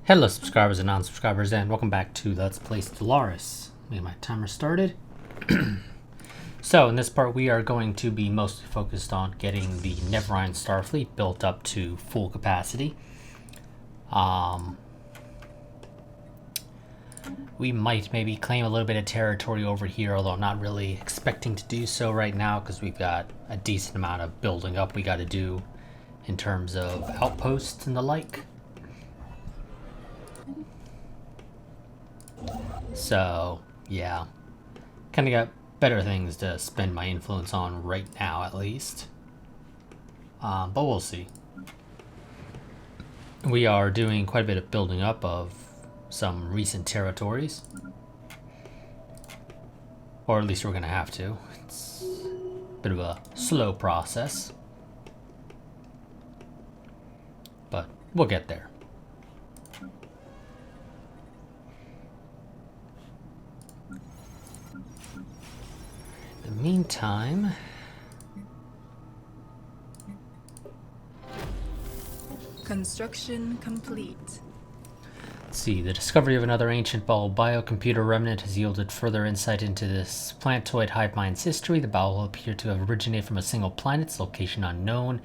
Hello subscribers and non-subscribers, and welcome back to Let's Play Stellaris. Let me get my timer started. So in this part we are going to be mostly focused on getting the Neverine Starfleet built up to full capacity. We might maybe claim a little bit of territory over here, although I'm not really expecting to do so right now because we've got a decent amount of building up we got to do in terms of outposts and the like. So, yeah, kind of got better things to spend my influence on right now, at least. But we'll see. We are doing quite a bit of building up of some recent territories. Or at least we're going to have to. It's a bit of a slow process. But we'll get there. In the meantime, construction complete. let's see, the discovery of another ancient bowel biocomputer remnant has yielded further insight into this planetoid hive mind's history. The bowel appeared to have originated from a single planet, its location unknown.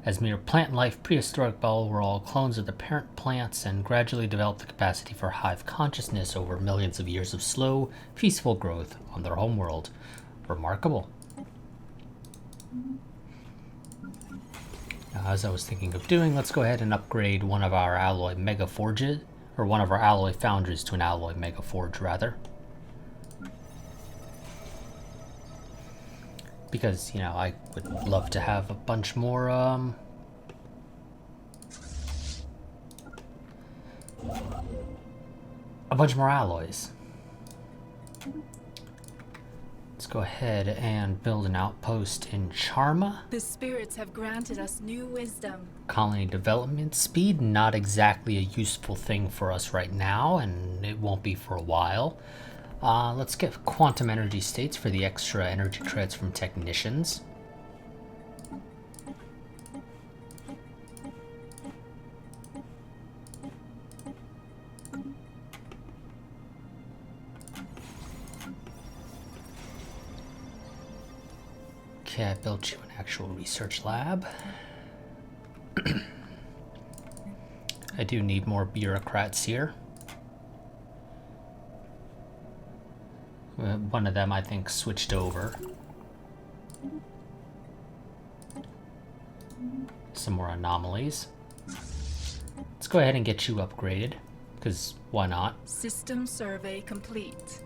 As mere plant life, prehistoric bowel were all clones of the parent plants and gradually developed the capacity for hive consciousness over millions of years of slow, peaceful growth on their homeworld. Remarkable. Now, as I was thinking of doing, let's go ahead and upgrade one of our alloy mega forges, or one of our alloy foundries to an alloy mega forge, rather. Because, you know, I would love to have a bunch more, a bunch more alloys. Let's go ahead and build an outpost in Charma. The spirits have granted us new wisdom. Colony development speed, not exactly a useful thing for us right now, and it won't be for a while. Let's get quantum energy states for the extra energy credits from technicians. Okay, I built you an actual research lab. I do need more bureaucrats here. One of them, I think, switched over. Some more anomalies. Let's go ahead and get you upgraded, because why not? System survey complete.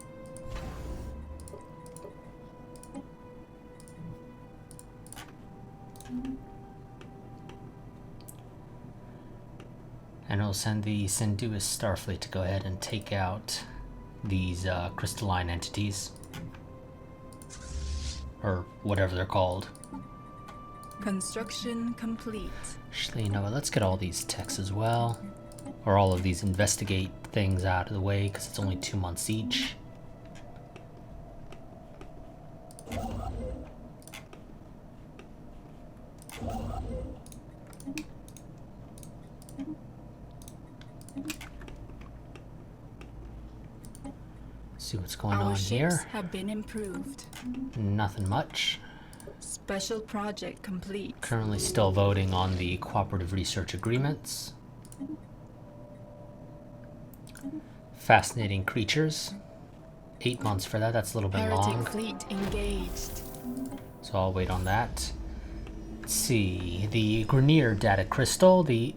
And we'll send the Sinduous Starfleet to go ahead and take out these crystalline entities. Or whatever they're called. Construction complete. Actually, you know what, let's get all these techs as well. Or all of these investigate things out of the way, because it's only 2 months each. See what's going Our on ships here. have been improved. Nothing much. Special project complete. Currently still voting on the cooperative research agreements. Fascinating creatures. 8 months for that, that's a little bit Heretic long. fleet engaged. So I'll wait on that. Let's see, the Grenier data crystal, the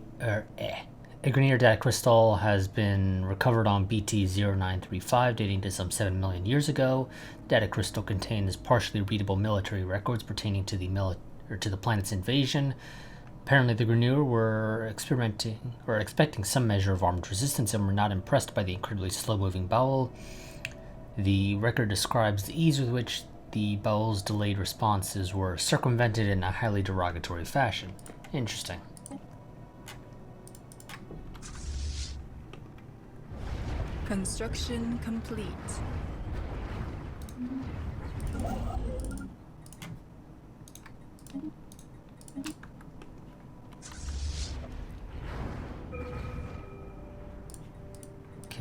Grenier data crystal has been recovered on BT-0935, dating to some 7 million years ago. Data crystal contains partially readable military records pertaining to the planet's invasion. Apparently the Grenier were expecting some measure of armed resistance and were not impressed by the incredibly slow-moving bowel. The record describes the ease with which the bowel's delayed responses were circumvented in a highly derogatory fashion. Interesting. Construction complete.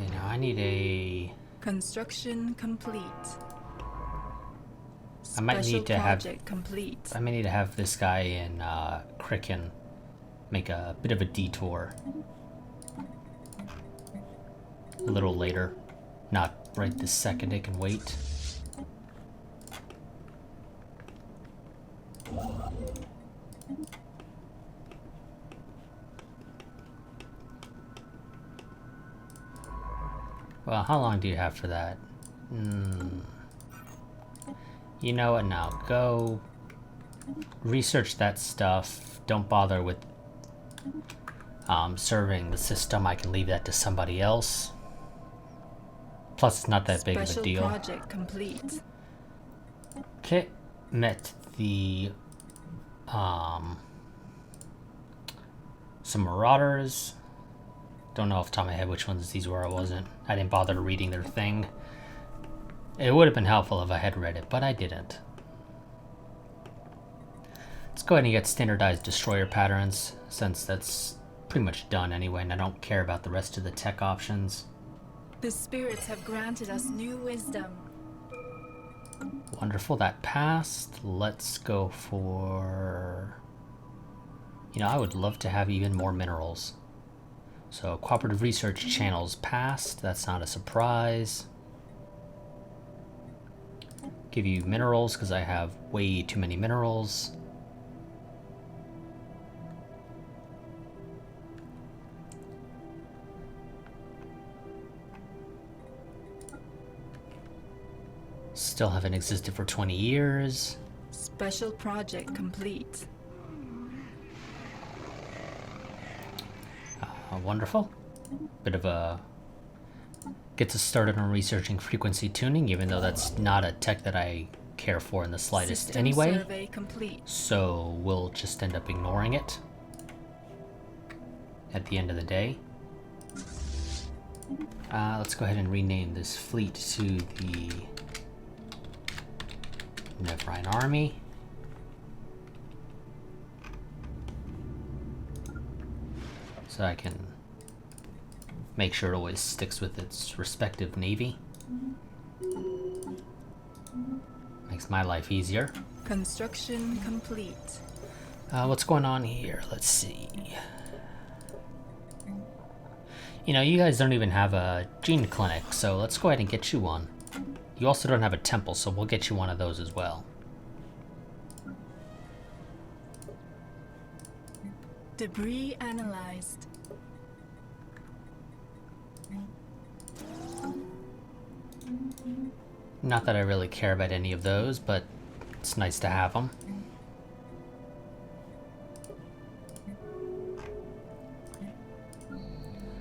Okay, now I need a... Construction complete. I might Special need to have... project complete. I may need to have this guy in Cricken make a bit of a detour. A little later. Not right this second, it can wait. Well, how long do you have for that? You know what, now go research that stuff. Don't bother with serving the system. I can leave that to somebody else. Plus, it's not that big of a deal. Special project complete. Okay, met the some marauders. Don't know off the top of my head which ones these were. I didn't bother reading their thing. It would have been helpful if I had read it, but I didn't. Let's go ahead and get standardized destroyer patterns, since that's pretty much done anyway, and I don't care about the rest of the tech options. The spirits have granted us new wisdom. Wonderful, that passed. Let's go for... You know, I would love to have even more minerals. So, cooperative research channels passed. That's not a surprise. Give you minerals, because I have way too many minerals. Still haven't existed for 20 years. Special project complete. Wonderful. Bit of a... Gets us started on researching frequency tuning, even though that's not a tech that I care for in the slightest System anyway. survey complete. So we'll just end up ignoring it at the end of the day. Let's go ahead and rename this fleet to the Nevrine Army. So I can make sure it always sticks with its respective navy. Makes my life easier. Construction complete. What's going on here? Let's see. You know, you guys don't even have a gene clinic, so let's go ahead and get you one. You also don't have a temple, so we'll get you one of those as well. Debris analyzed. Not that I really care about any of those, but it's nice to have them.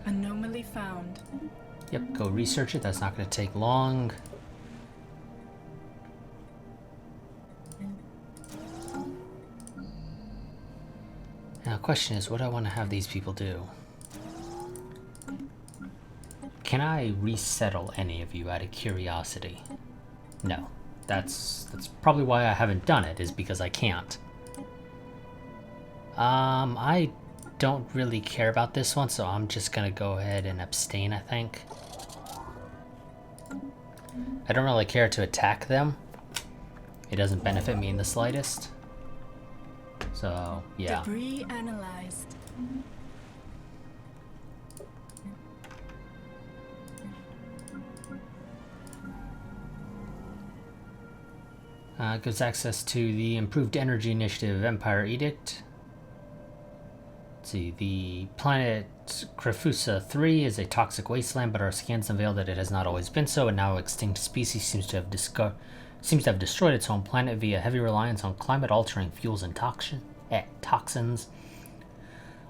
Anomaly found. Yep, go research it. That's not going to take long. Now, the question is, what do I want to have these people do? Can I resettle any of you out of curiosity? No. That's probably why I haven't done it, is because I can't. I don't really care about this one, so I'm just gonna go ahead and abstain, I think. I don't really care to attack them. It doesn't benefit me in the slightest. So, yeah. Debris analyzed. Gives access to the Improved Energy Initiative Empire Edict. Let's see, the planet Krefusa 3 is a toxic wasteland, but our scans unveil that it has not always been so, and now extinct species seems to have destroyed its home planet via heavy reliance on climate-altering fuels and toxins.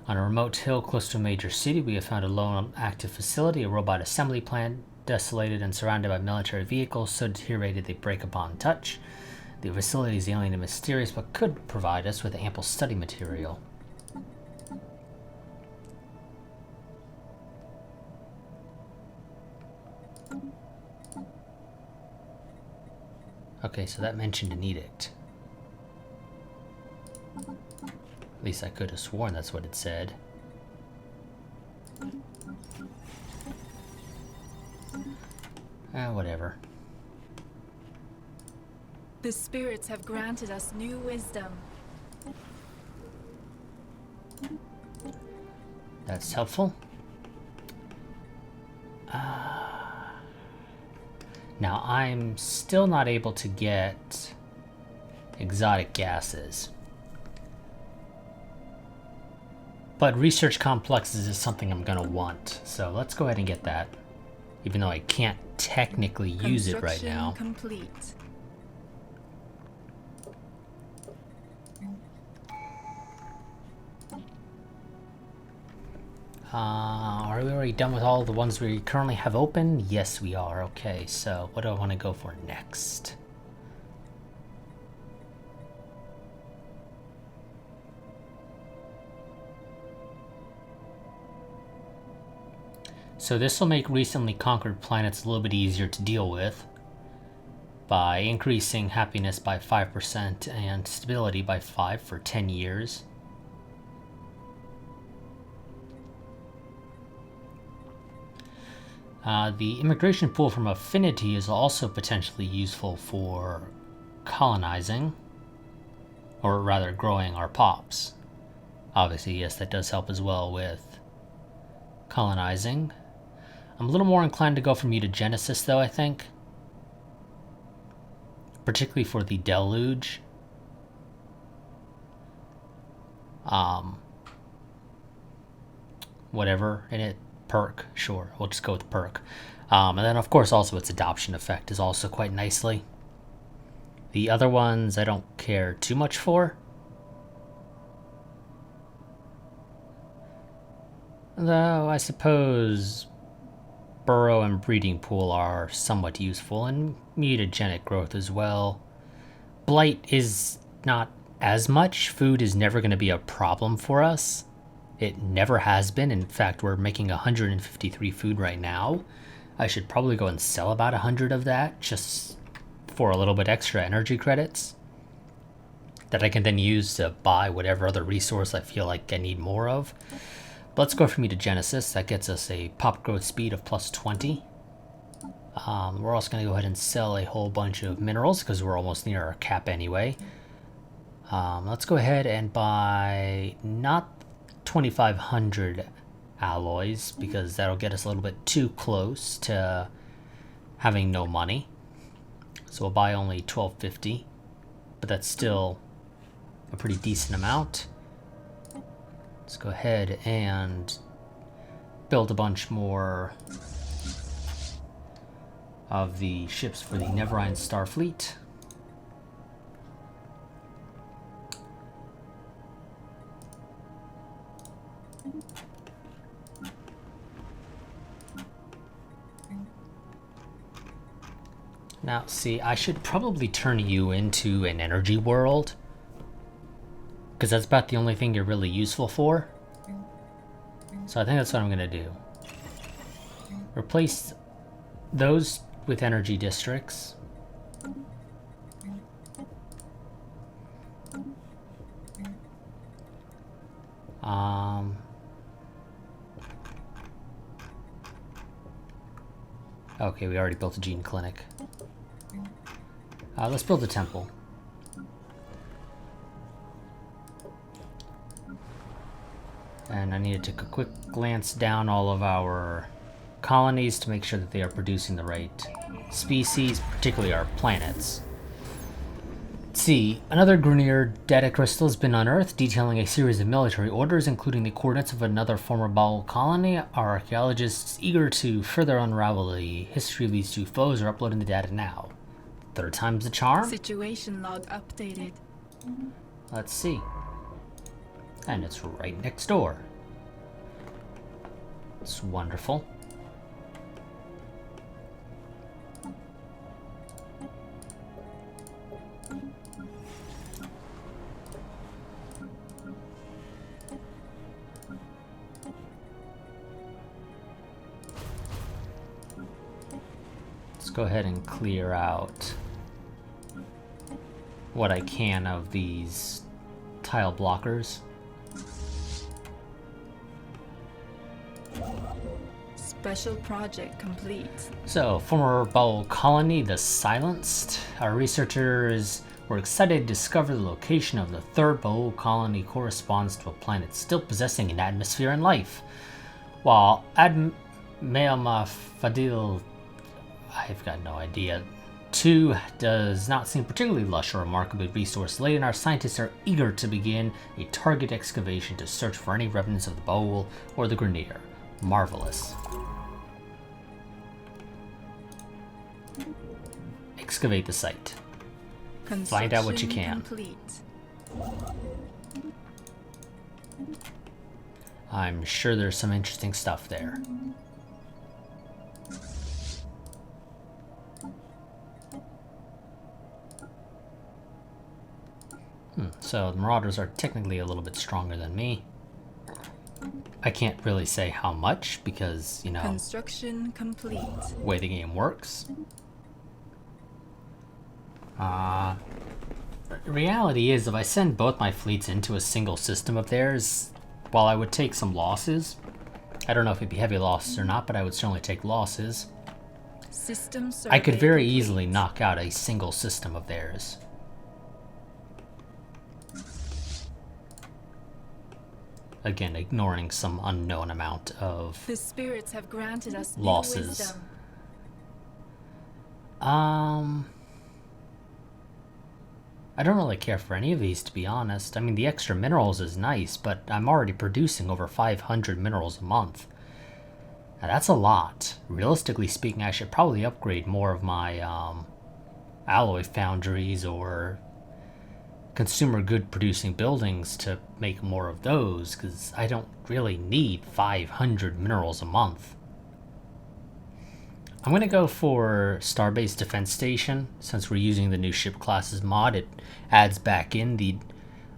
On a remote hill close to a major city, we have found a lone active facility, a robot assembly plant, desolated and surrounded by military vehicles, so deteriorated they break upon touch. The facility is alien and mysterious, but could provide us with ample study material. Okay, so that mentioned an edict. At least I could have sworn that's what it said. Whatever. The spirits have granted us new wisdom. That's helpful. Now, I'm still not able to get exotic gases. But research complexes is something I'm going to want. So let's go ahead and get that. Even though I can't technically use it right now. Complete. Are we already done with all the ones we currently have open? Yes, we are. Okay, so what do I want to go for next? So this will make recently conquered planets a little bit easier to deal with by increasing happiness by 5% and stability by 5 for 10 years. The immigration pool from affinity is also potentially useful for colonizing, or rather growing our pops. Obviously, yes, that does help as well with colonizing. I'm a little more inclined to go for mutagenesis though, I think. Particularly for the deluge. Whatever in it. Perk, sure, we'll just go with perk. And then of course also its adoption effect is also quite nicely. The other ones I don't care too much for. Though I suppose burrow and breeding pool are somewhat useful, and mutagenic growth as well. Blight is not as much. Food is never going to be a problem for us. It never has been. In fact, we're making 153 food right now. I should probably go and sell about 100 of that just for a little bit extra energy credits that I can then use to buy whatever other resource I feel like I need more of. But let's go for mutagenesis. That gets us a pop growth speed of plus 20. We're also going to go ahead and sell a whole bunch of minerals because we're almost near our cap anyway. Let's go ahead and buy not 2,500 alloys because that'll get us a little bit too close to having no money. So we'll buy only 1,250, but that's still a pretty decent amount. Let's go ahead and build a bunch more of the ships for the Neverine Starfleet. Now, see, I should probably turn you into an energy world, because that's about the only thing you're really useful for. So I think that's what I'm going to do. Replace those with energy districts. Okay, we already built a gene clinic. Let's build a temple. And I need to take a quick glance down all of our colonies to make sure that they are producing the right species, particularly our planets. Let's see, another Grenier data crystal has been unearthed, detailing a series of military orders, including the coordinates of another former Baal colony. Our archaeologists, eager to further unravel the history of these two foes, are uploading the data now. Third time's the charm. Situation log updated. Let's see. And it's right next door. It's wonderful. Let's go ahead and clear out what I can of these tile blockers. Special project complete. So, former Bowel colony, the Silenced. Our researchers were excited to discover the location of the third Bowel colony corresponds to a planet still possessing an atmosphere and life. While Admeama Fadil, I've got no idea, 2 does not seem particularly lush or remarkably resource-laden, our scientists are eager to begin a target excavation to search for any remnants of the Bowel or the Grenier. Marvelous. Excavate the site. Find out what you can. Complete. I'm sure there's some interesting stuff there. So the Marauders are technically a little bit stronger than me. I can't really say how much because, you know, Construction complete. the way the game works. The reality is, if I send both my fleets into a single system of theirs, while I would take some losses, I don't know if it'd be heavy losses or not, but I would certainly take losses. System survey I could very complete. easily knock out a single system of theirs. Again, ignoring some unknown amount of The spirits have granted us new losses. wisdom. I don't really care for any of these, to be honest. I mean, the extra minerals is nice, but I'm already producing over 500 minerals a month. Now, that's a lot. Realistically speaking, I should probably upgrade more of my alloy foundries or consumer good producing buildings to make more of those, because I don't really need 500 minerals a month. I'm going to go for Starbase Defense Station. Since we're using the new ship classes mod, it adds back in the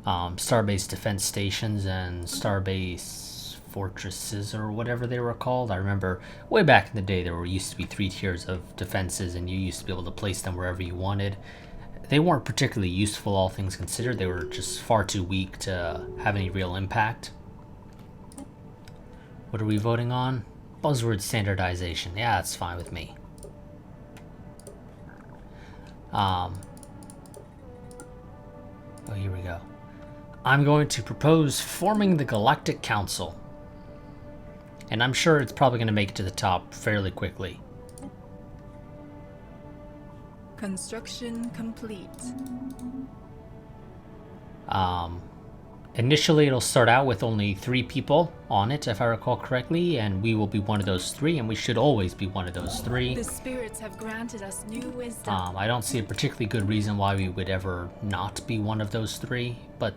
Starbase Defense Stations and Starbase Fortresses, or whatever they were called. I remember way back in the day there used to be 3 tiers of defenses, and you used to be able to place them wherever you wanted. They weren't particularly useful, all things considered. They were just far too weak to have any real impact. What are we voting on? Buzzword standardization. Yeah, that's fine with me. Oh, here we go. I'm going to propose forming the Galactic Council. And I'm sure it's probably going to make it to the top fairly quickly. Construction complete. Initially, it'll start out with only 3 people on it, if I recall correctly, and we will be one of those 3, and we should always be one of those 3. The spirits have granted us new wisdom. I don't see a particularly good reason why we would ever not be one of those 3, but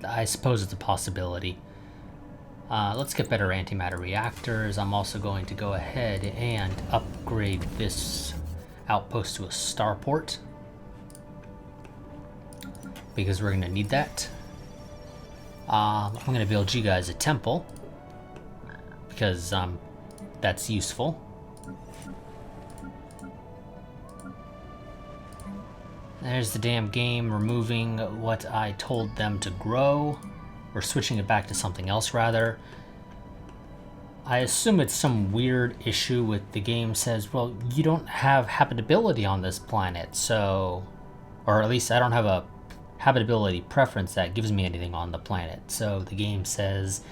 I suppose it's a possibility. Let's get better antimatter reactors. I'm also going to go ahead and upgrade this outpost to a starport, because we're going to need that. I'm going to build you guys a temple, because that's useful. There's the damn game removing what I told them to grow, or switching it back to something else rather. I assume it's some weird issue with the game says, well, you don't have habitability on this planet, so... Or at least I don't have a habitability preference that gives me anything on the planet. So the game says,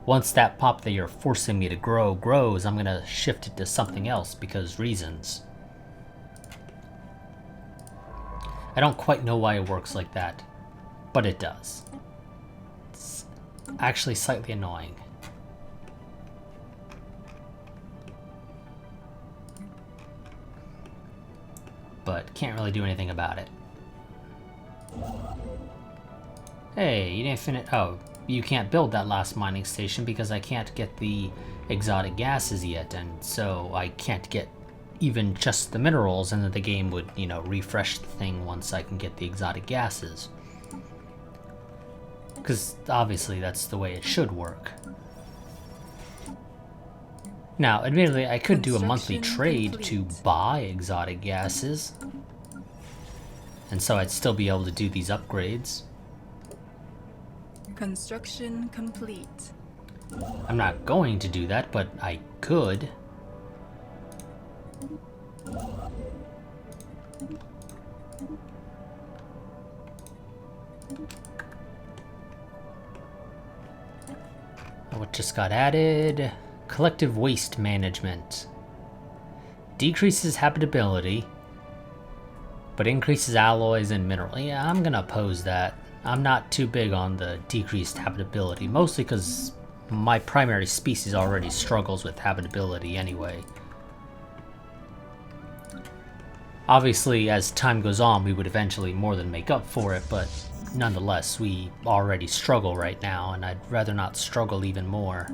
once that pop that you're forcing me to grow grows, I'm going to shift it to something else because reasons. I don't quite know why it works like that, but it does. It's actually slightly annoying. But can't really do anything about it. Hey, you didn't finish. Oh, you can't build that last mining station because I can't get the exotic gases yet, and so I can't get even just the minerals, and then the game would, you know, refresh the thing once I can get the exotic gases. Because obviously that's the way it should work. Now, admittedly, I could do a monthly trade to buy exotic gases, and so I'd still be able to do these upgrades. Construction complete. I'm not going to do that, but I could. What just got added? Collective waste management. Decreases habitability, but increases alloys and mineral. Yeah, I'm gonna oppose that. I'm not too big on the decreased habitability, mostly because my primary species already struggles with habitability anyway. Obviously, as time goes on, we would eventually more than make up for it, but nonetheless, we already struggle right now, and I'd rather not struggle even more.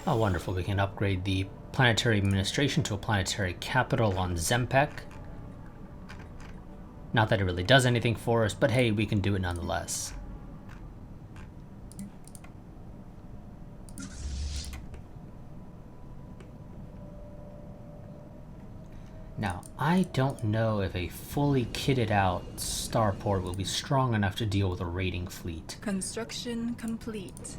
Oh, wonderful. We can upgrade the planetary administration to a planetary capital on Zempek. Not that it really does anything for us, but hey, we can do it nonetheless. Now, I don't know if a fully kitted out starport will be strong enough to deal with a raiding fleet. Construction complete.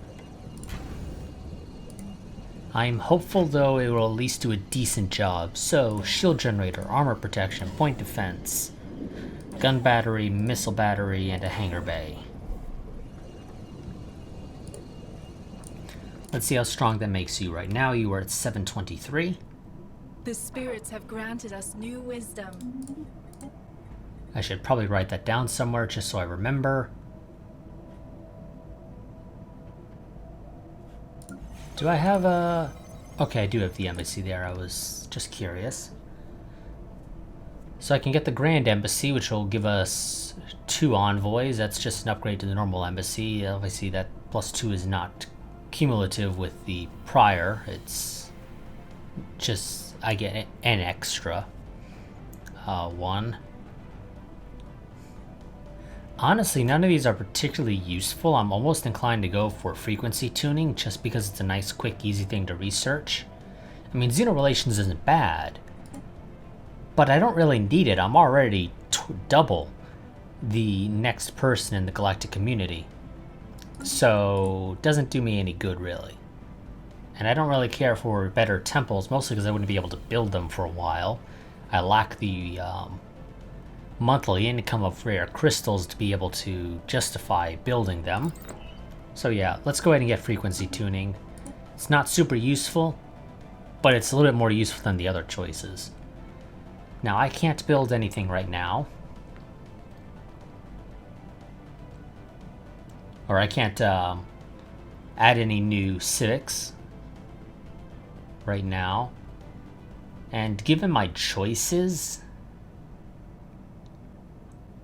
I'm hopeful, though, it will at least do a decent job. So, shield generator, armor protection, point defense, gun battery, missile battery, and a hangar bay. Let's see how strong that makes you. Right now, you are at 723. The spirits have granted us new wisdom. I should probably write that down somewhere just so I remember. Do I have a... Okay, I do have the embassy there. I was just curious. So I can get the Grand Embassy, which will give us 2 envoys. That's just an upgrade to the normal embassy. Obviously, that +2 is not cumulative with the prior. It's just... I get an extra 1. Honestly, none of these are particularly useful. I'm almost inclined to go for frequency tuning just because it's a nice, quick, easy thing to research. I mean, Xenorelations isn't bad, but I don't really need it. I'm already double the next person in the galactic community, so it doesn't do me any good, really. And I don't really care for better temples, mostly because I wouldn't be able to build them for a while. I lack the monthly income of rare crystals to be able to justify building them. So yeah, let's go ahead and get frequency tuning. It's not super useful, but it's a little bit more useful than the other choices. Now, I can't build anything right now. Or I can't add any new civics right now. And given my choices,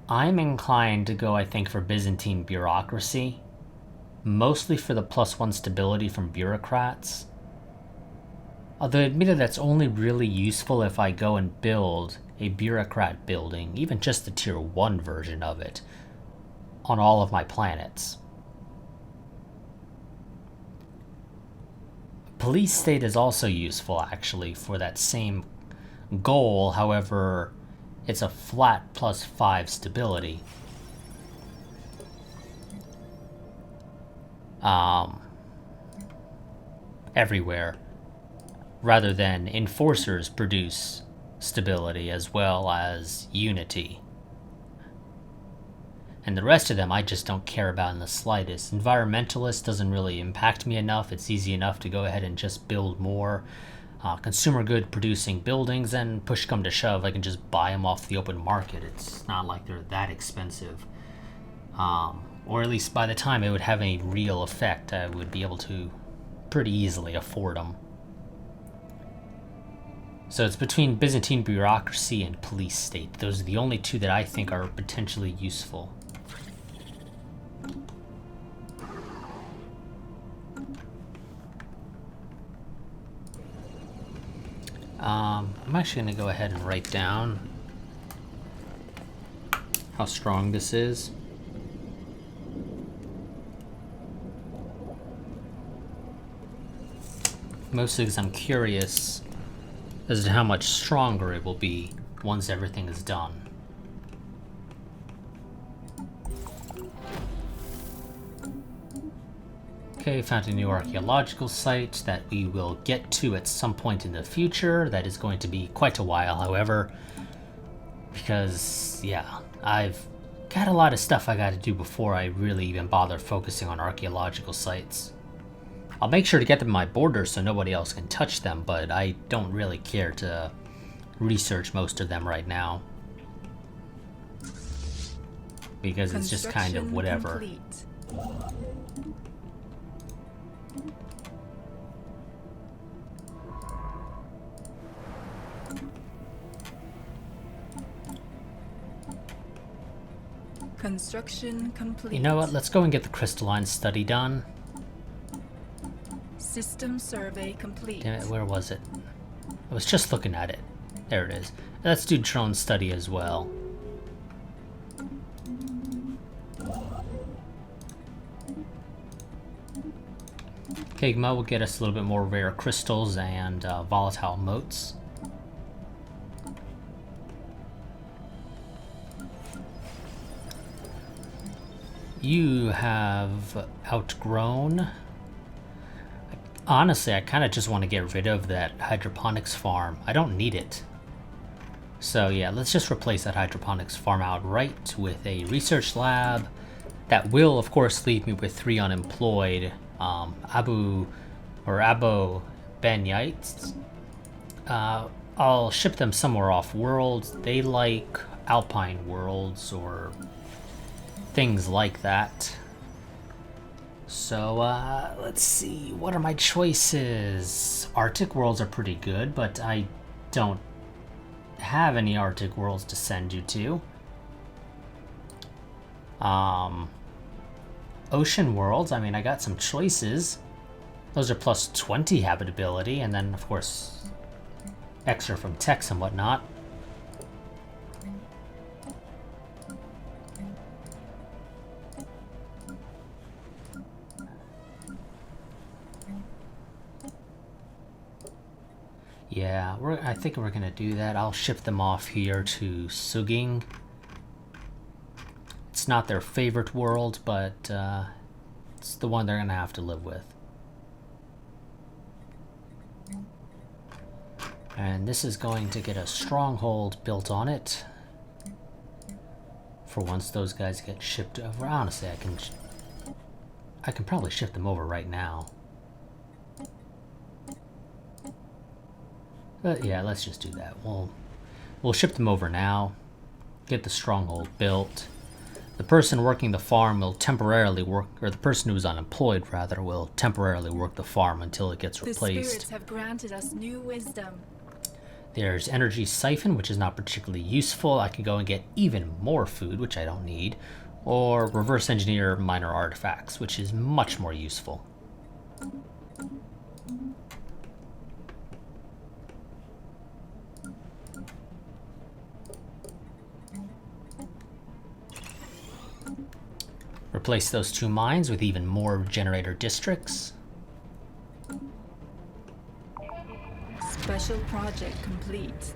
I'm inclined to go, I think, for Byzantine bureaucracy, mostly for the +1 stability from bureaucrats. Although admittedly that's only really useful if I go and build a bureaucrat building, even just the tier 1 version of it, on all of my planets. Police state is also useful, actually, for that same goal. However, it's a flat +5 stability. Everywhere. Rather than enforcers produce stability as well as unity. And the rest of them I just don't care about in the slightest. Environmentalist doesn't really impact me enough. It's easy enough to go ahead and just build more consumer good producing buildings, and push come to shove, I can just buy them off the open market. It's not like they're that expensive. Or at least by the time it would have any real effect, I would be able to pretty easily afford them. So it's between Byzantine bureaucracy and police state. Those are the only two that I think are potentially useful. I'm actually going to go ahead and write down how strong this is. Mostly because I'm curious as to how much stronger it will be once everything is done. Okay, found a new archaeological site that we will get to at some point in the future. That is going to be quite a while, however, because, yeah, I've got a lot of stuff I gotta do before I really even bother focusing on archaeological sites. I'll make sure to get them in my borders so nobody else can touch them, but I don't really care to research most of them right now. Because it's just kind of whatever. Complete. Construction complete. You know what? Let's go and get the crystalline study done. System survey complete. Damn it, where was it? I was just looking at it. There it is. Let's do drone study as well. Kigma will get us a little bit more rare crystals and volatile motes. You have outgrown. Honestly, I kind of just want to get rid of that hydroponics farm. I don't need it. So yeah, let's just replace that hydroponics farm outright with a research lab. That will, of course, leave me with 3 unemployed Abo Benyites. I'll ship them somewhere off-world. They like alpine worlds or things like that. So, let's see. What are my choices? Arctic worlds are pretty good, but I don't have any Arctic worlds to send you to. Ocean worlds, I mean, I got some choices. Those are plus 20 habitability, and then, of course, extra from techs and whatnot. Yeah, I think we're gonna do that. I'll ship them off here to Suging. It's not their favorite world, but it's the one they're gonna have to live with. And this is going to get a stronghold built on it for once those guys get shipped over. Honestly, I can probably ship them over right now. But yeah, let's just do that. We'll ship them over now, get the stronghold built. The person working the farm will temporarily work, or the person who's unemployed, rather, will temporarily work the farm until it gets replaced. The spirits have granted us new wisdom. There's energy siphon, which is not particularly useful. I can go and get even more food, which I don't need. Or reverse engineer minor artifacts, which is much more useful. Replace those 2 mines with even more generator districts. Special project complete.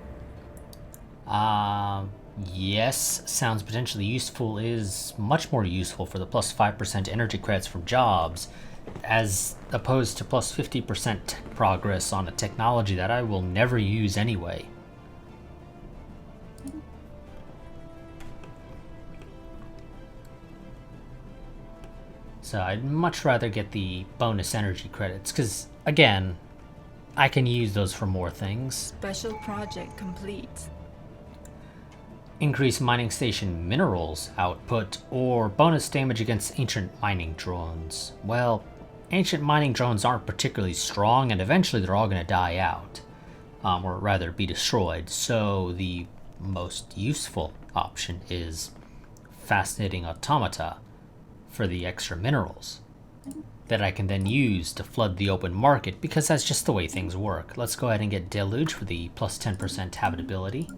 Yes, sounds potentially useful is much more useful for the plus 5% energy credits from jobs, as opposed to plus 50% progress on a technology that I will never use anyway. So I'd much rather get the bonus energy credits, because, again, I can use those for more things. Special project complete. Increase mining station minerals output, or bonus damage against ancient mining drones. Well, ancient mining drones aren't particularly strong, and eventually they're all going to die out. Or rather, be destroyed. So the most useful option is fascinating automata for the extra minerals that I can then use to flood the open market, because that's just the way things work. Let's go ahead and get Deluge for the plus 10% habitability.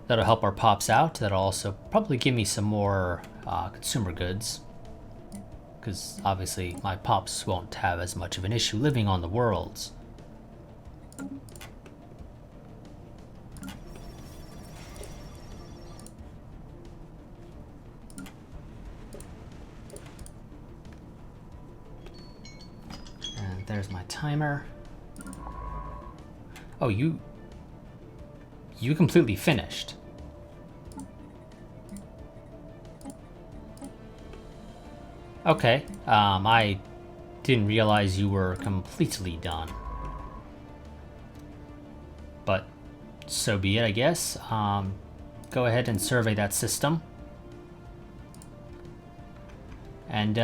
That'll help our pops out. That'll also probably give me some more consumer goods, because obviously my pops won't have as much of an issue living on the worlds. there's my timer. Oh, you completely finished. Okay, I didn't realize you were completely done. But so be it, I guess. Go ahead and survey that system. And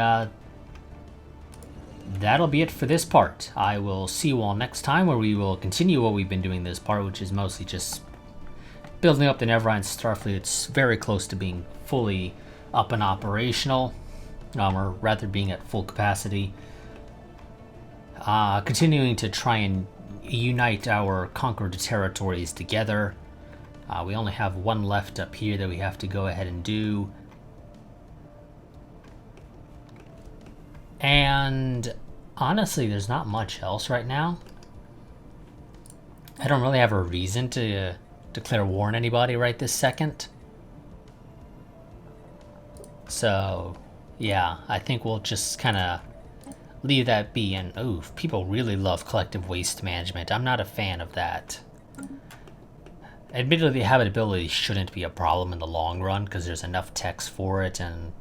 that'll be it for this part. I will see you all next time, where we will continue what we've been doing this part, which is mostly just building up the Neverine Starfleet. It's very close to being fully up and operational, or rather being at full capacity. Continuing to try and unite our conquered territories together. We only have one left up here that we have to go ahead and do. And honestly, there's not much else right now. I don't really have a reason to declare war on anybody right this second. So, yeah, I think we'll just kind of leave that be. And, ooh, people really love collective waste management. I'm not a fan of that. Admittedly, the habitability shouldn't be a problem in the long run, because there's enough text for it, and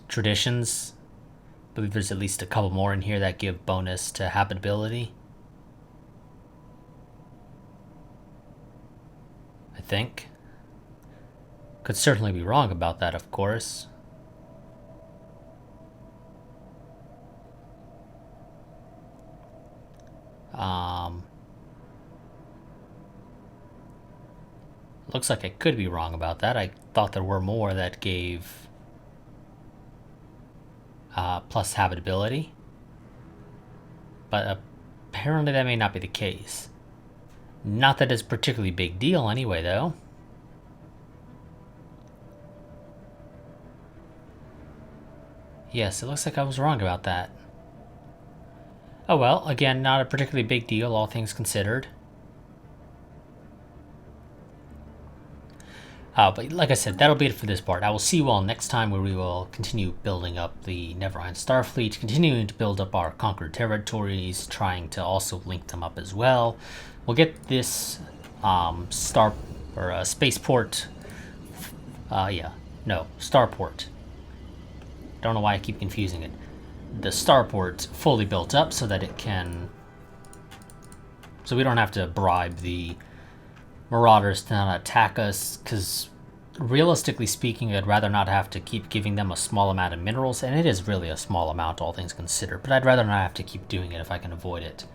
traditions. I believe there's at least a couple more in here that give bonus to habitability. I think. Could certainly be wrong about that, of course. Looks like I could be wrong about that. I thought there were more that gave plus habitability, but apparently that may not be the case. Not that it's a particularly big deal anyway, though. Yes, it looks like I was wrong about that. Oh well, again, not a particularly big deal, all things considered. But like I said, that'll be it for this part. I will see you all next time, where we will continue building up the Neverine Starfleet, continuing to build up our conquered territories, trying to also link them up as well. We'll get this spaceport. Starport. Don't know why I keep confusing it. The starport fully built up so that it can. So we don't have to bribe the Marauders to not attack us, because realistically speaking, I'd rather not have to keep giving them a small amount of minerals, and it is really a small amount, all things considered, but I'd rather not have to keep doing it if I can avoid it.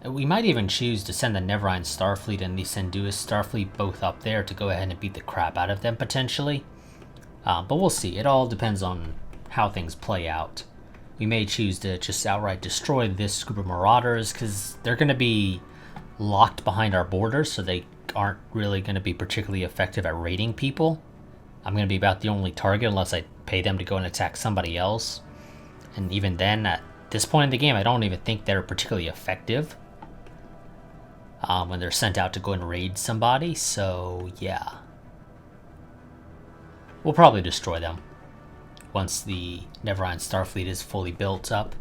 We might even choose to send the Neverine Starfleet and the Senduis Starfleet both up there to go ahead and beat the crap out of them, potentially. But we'll see. It all depends on how things play out. We may choose to just outright destroy this group of Marauders, because they're going to be locked behind our borders, so they aren't really going to be particularly effective at raiding people. I'm going to be about the only target unless I pay them to go and attack somebody else. And even then, at this point in the game, I don't even think they're particularly effective when they're sent out to go and raid somebody. So, yeah. We'll probably destroy them once the Neverine Starfleet is fully built up.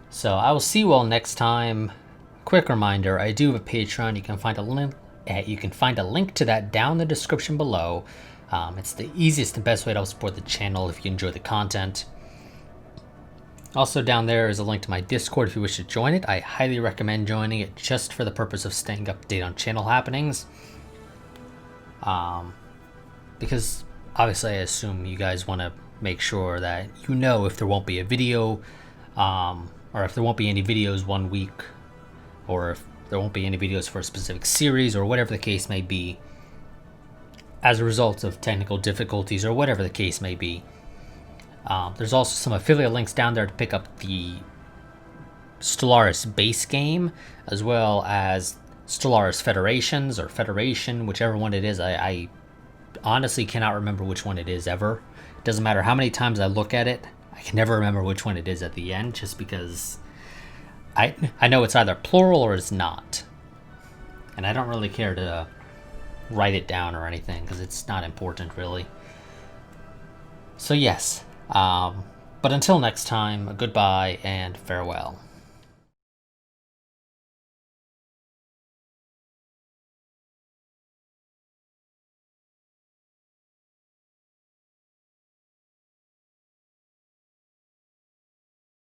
So I will see you all next time. Quick reminder, I do have a Patreon. You can find a link. You can find a link to that down in the description below. It's the easiest and best way to help support the channel if you enjoy the content. Also down there is a link to my Discord if you wish to join it. I highly recommend joining it just for the purpose of staying up to date on channel happenings. Because obviously I assume you guys want to make sure that you know if there won't be a video, or if there won't be any videos 1 week, or if there won't be any videos for a specific series, or whatever the case may be, as a result of technical difficulties, or whatever the case may be. There's also some affiliate links down there to pick up the Stellaris base game, as well as Stellaris Federations, or Federation, whichever one it is. I honestly cannot remember which one it is ever. It doesn't matter how many times I look at it, I can never remember which one it is at the end, just because I know it's either plural or it's not. And I don't really care to write it down or anything, because it's not important, really. So yes, but until next time, goodbye and farewell.